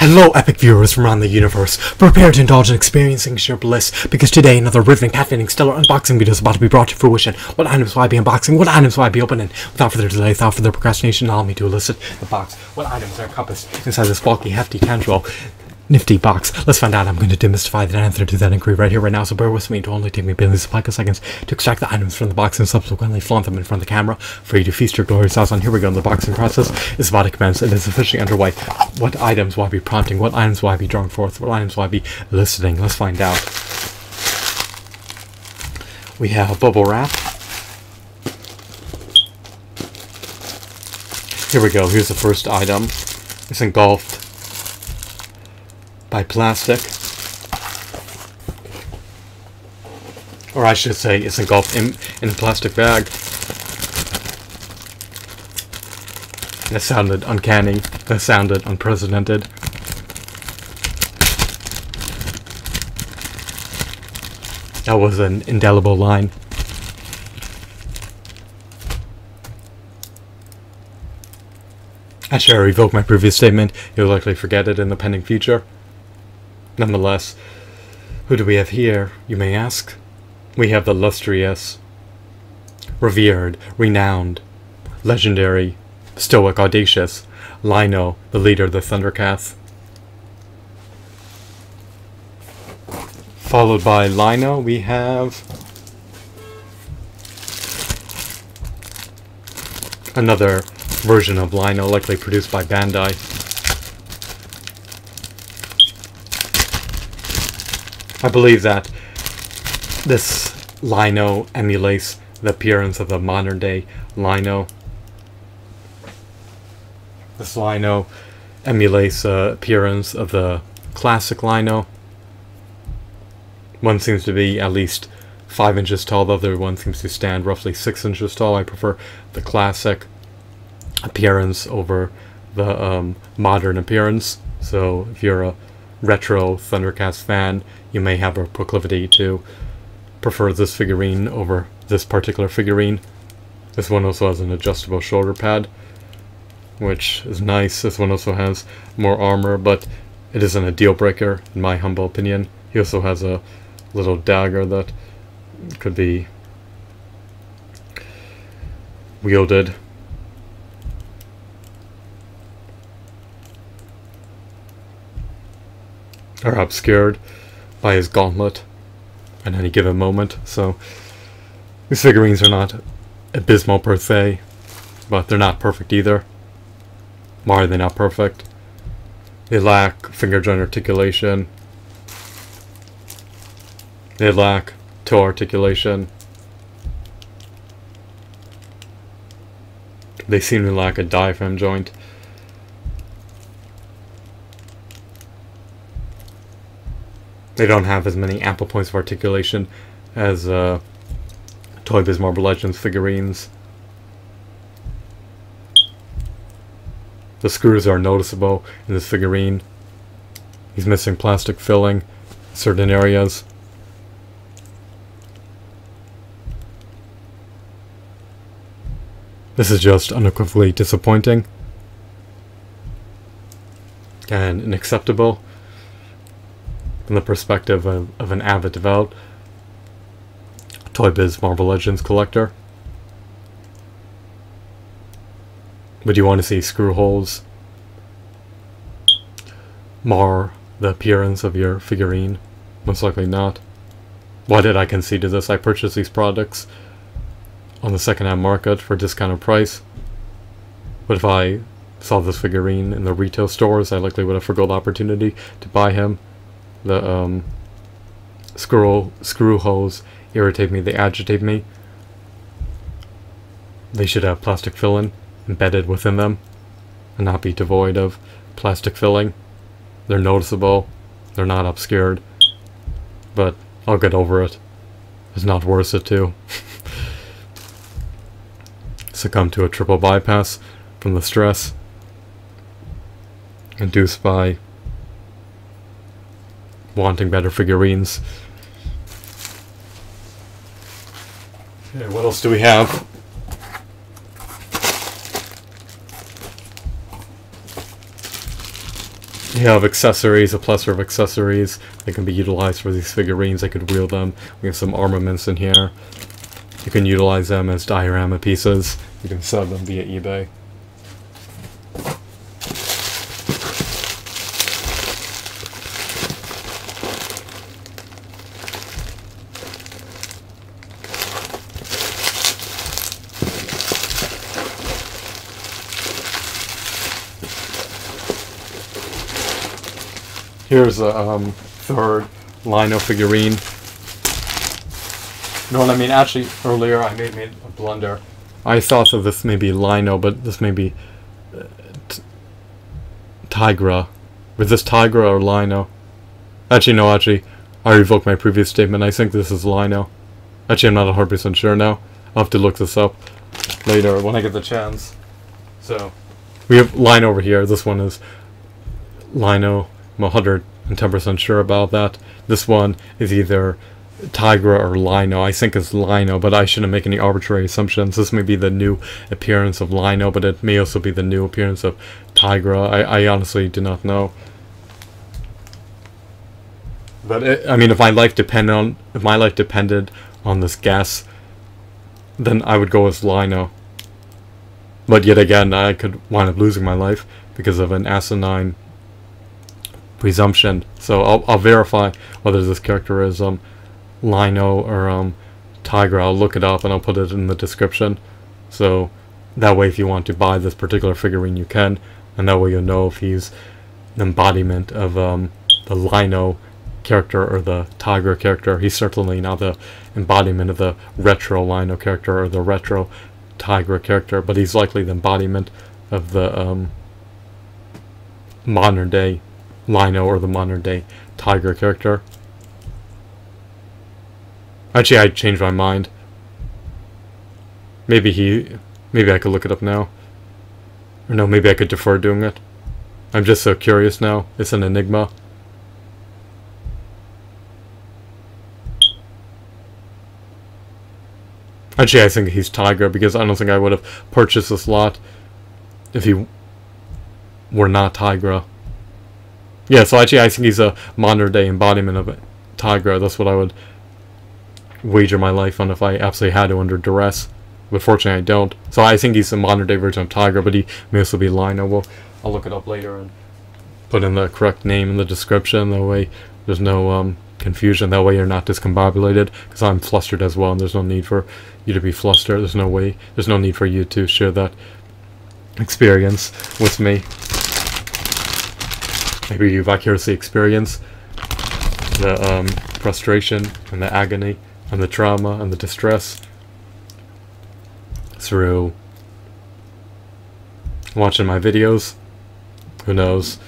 Hello, epic viewers from around the universe. Prepare to indulge in experiencing sheer bliss, because today another riveting, fascinating, stellar unboxing video is about to be brought to fruition. What items will I be unboxing? What items will I be opening? Without further delay, without further procrastination, allow me to elicit the box. What items are encompassed inside this bulky, hefty, tangible, nifty box? Let's find out. I'm going to demystify the answer to that inquiry right here, right now, so bear with me. It will only take me billions of picoseconds to extract the items from the box and subsequently flaunt them in front of the camera for you to feast your glorious eyes on. Here we go. The boxing process is about to commence. It is officially underway. What items will I be prompting? What items will I be drawing forth? What items will I be eliciting? Let's find out. We have bubble wrap. Here we go. Here's the first item. It's engulfed by plastic, or I should say it's engulfed in a plastic bag. That sounded uncanny. That sounded unprecedented. That was an indelible line. I shall revoke my previous statement. You'll likely forget it in the pending future. Nonetheless, who do we have here, you may ask? We have the illustrious, revered, renowned, legendary, stoic, audacious Lino, the leader of the ThunderCats. Followed by Lino, we have another version of Lino, likely produced by Bandai. I believe that this Lino emulates the appearance of the modern day Lino. This Lino emulates the appearance of the classic Lino. One seems to be at least 5 inches tall, the other one seems to stand roughly 6 inches tall. I prefer the classic appearance over the modern appearance. So if you're a retro ThunderCats fan, you may have a proclivity to prefer this figurine over this particular figurine. This one also has an adjustable shoulder pad, which is nice. This one also has more armor, but it isn't a deal breaker in my humble opinion. He also has a little dagger that could be wielded. Or obscured by his gauntlet at any given moment. So these figurines are not abysmal per se, but they're not perfect either. Why are they not perfect? They lack finger joint articulation. They lack toe articulation. They seem to lack a diaphragm joint. They don't have as many ample points of articulation as Toy Biz Marvel Legends figurines. The screws are noticeable in this figurine. He's missing plastic filling in certain areas. This is just unequivocally disappointing and unacceptable from the perspective of an avid devout Toy Biz Marvel Legends collector. Would you want to see screw holes mar the appearance of your figurine? Most likely not. Why did I concede to this? I purchased these products on the second-hand market for a discounted price. But if I saw this figurine in the retail stores, I likely would have forgot the opportunity to buy him. The screw holes irritate me, they agitate me. They should have plastic filling embedded within them and not be devoid of plastic filling. They're noticeable, they're not obscured, but I'll get over it. It's not worth it to succumb to a triple bypass from the stress induced by wanting better figurines. Okay, what else do we have? We have accessories, a plethora of accessories that can be utilized for these figurines. I could wheel them. We have some armaments in here. You can utilize them as diorama pieces. You can sell them via eBay. Here's a third Lino figurine. You know what I mean? Actually, earlier I made a blunder. I thought that this may be Lino, but this may be Tigra. Was this Tigra or Lino? Actually, no, I revoked my previous statement. I think this is Lino. Actually, I'm not 100% sure now. I'll have to look this up later when I get the chance. So, we have Lino over here. This one is Lino. I'm 110% sure about that. This one is either Tigra or Lino. I think it's Lino, but I shouldn't make any arbitrary assumptions. This may be the new appearance of Lino, but it may also be the new appearance of Tigra. I honestly do not know. But I mean, if my life depended on this guess, then I would go with Lino. But yet again, I could wind up losing my life because of an asinine presumption. So I'll verify whether this character is Lino or Tigra. I'll look it up and I'll put it in the description. So that way, if you want to buy this particular figurine, you can, and that way you'll know if he's the embodiment of the Lino character or the Tigra character. He's certainly not the embodiment of the retro Lino character or the retro Tigra character, but he's likely the embodiment of the modern day Lino or the modern day Tigra character. Actually, I changed my mind. Maybe I could look it up now. Or no, maybe I could defer doing it. I'm just so curious now. It's an enigma. Actually, I think he's Tigra, because I don't think I would have purchased this lot if he were not Tigra. Yeah, so actually I think he's a modern day embodiment of Tigra. That's what I would wager my life on if I absolutely had to under duress. But fortunately I don't. So I think he's a modern day version of Tigra, but he may also be Lino. Well, I'll look it up later and put in the correct name in the description. That way there's no confusion. That way you're not discombobulated, because I'm flustered as well, and there's no need for you to be flustered. There's no need for you to share that experience with me. Maybe you vicariously experience the frustration and the agony and the trauma and the distress through watching my videos. Who knows?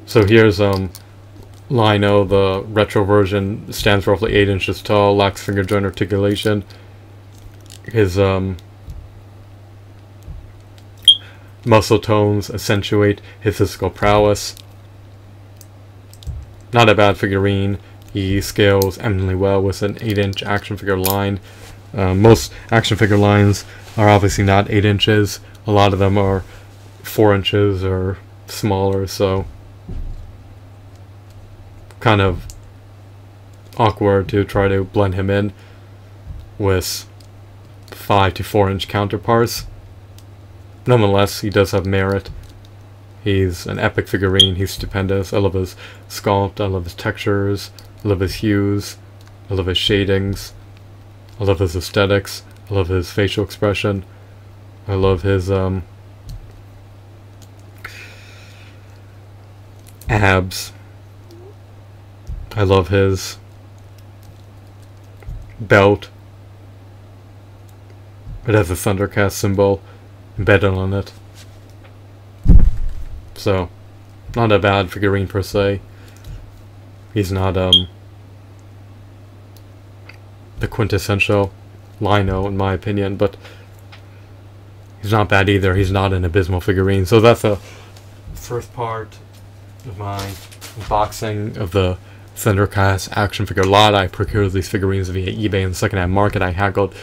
So here's Lino. The retro version stands roughly 8 inches tall, lacks finger joint articulation. His muscle tones accentuate his physical prowess. Not a bad figurine. He scales eminently well with an 8-inch action figure line. Most action figure lines are obviously not 8 inches. A lot of them are 4 inches or smaller, so kind of awkward to try to blend him in with 5 to 4 inch counterparts. Nonetheless, he does have merit. He's an epic figurine. He's stupendous. I love his sculpt. I love his textures. I love his hues. I love his shadings. I love his aesthetics. I love his facial expression. I love his abs. I love his belt. It has a ThunderCats symbol embedded on it. So, not a bad figurine per se. He's not the quintessential Lino in my opinion, but he's not bad either. He's not an abysmal figurine. So that's the first part of my unboxing of the ThunderCats action figure lot. I procured these figurines via eBay in the secondhand market. I haggled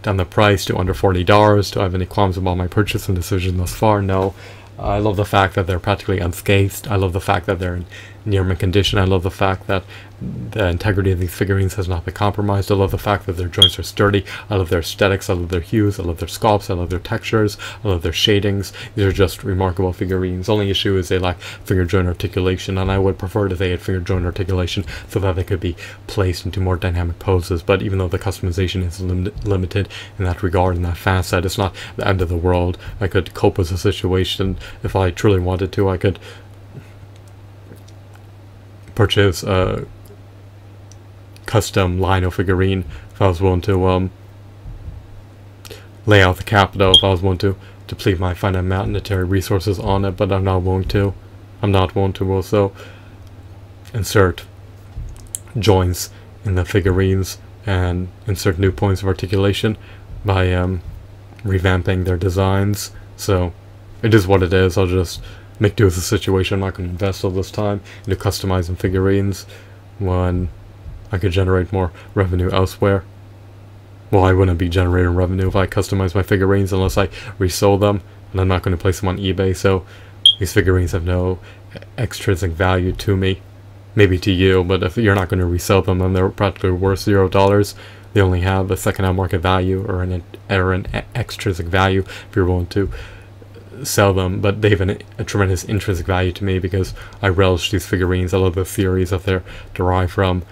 down the price to under $40. Do I have any qualms about my purchase and decision thus far? No. I love the fact that they're practically unscathed. I love the fact that they're in near mint condition. I love the fact that the integrity of these figurines has not been compromised. I love the fact that their joints are sturdy. I love their aesthetics. I love their hues. I love their sculpts. I love their textures. I love their shadings. These are just remarkable figurines. Only issue is they lack finger joint articulation, and I would prefer that they had finger joint articulation so that they could be placed into more dynamic poses. But even though the customization is limited in that regard, in that facet, it's not the end of the world. I could cope with the situation if I truly wanted to. I could purchase a custom Lino figurine if I was willing to lay out the capital, if I was willing to deplete my finite monetary resources on it, but I'm not willing to. I'm not willing to also insert joints in the figurines and insert new points of articulation by revamping their designs. So it is what it is. I'll just make do with the situation. I'm not going to invest all this time into customizing figurines when I could generate more revenue elsewhere. Well, I wouldn't be generating revenue if I customize my figurines unless I resell them, and I'm not going to place them on eBay, so these figurines have no extrinsic value to me. Maybe to you, but if you're not going to resell them, then they're practically worth $0. They only have a second-hand market value or an extrinsic value if you're willing to sell them, but they have a tremendous intrinsic value to me because I relish these figurines. I love the theories that they're derived from.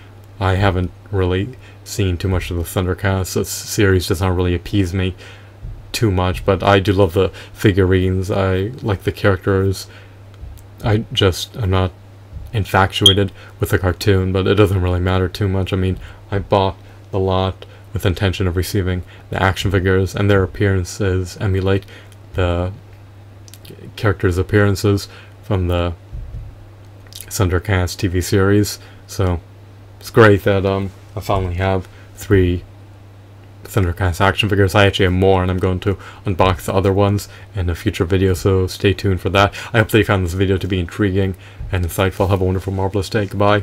I haven't really seen too much of the ThunderCats. This series does not really appease me too much, but I do love the figurines. I like the characters. I'm not infatuated with the cartoon, but it doesn't really matter too much. I mean, I bought the lot with intention of receiving the action figures, and their appearances emulate the characters' appearances from the ThunderCats TV series. So it's great that I finally have 3 ThunderCats action figures. I actually have more, and I'm going to unbox the other ones in a future video, so stay tuned for that. I hope that you found this video to be intriguing and insightful. Have a wonderful, marvelous day. Goodbye.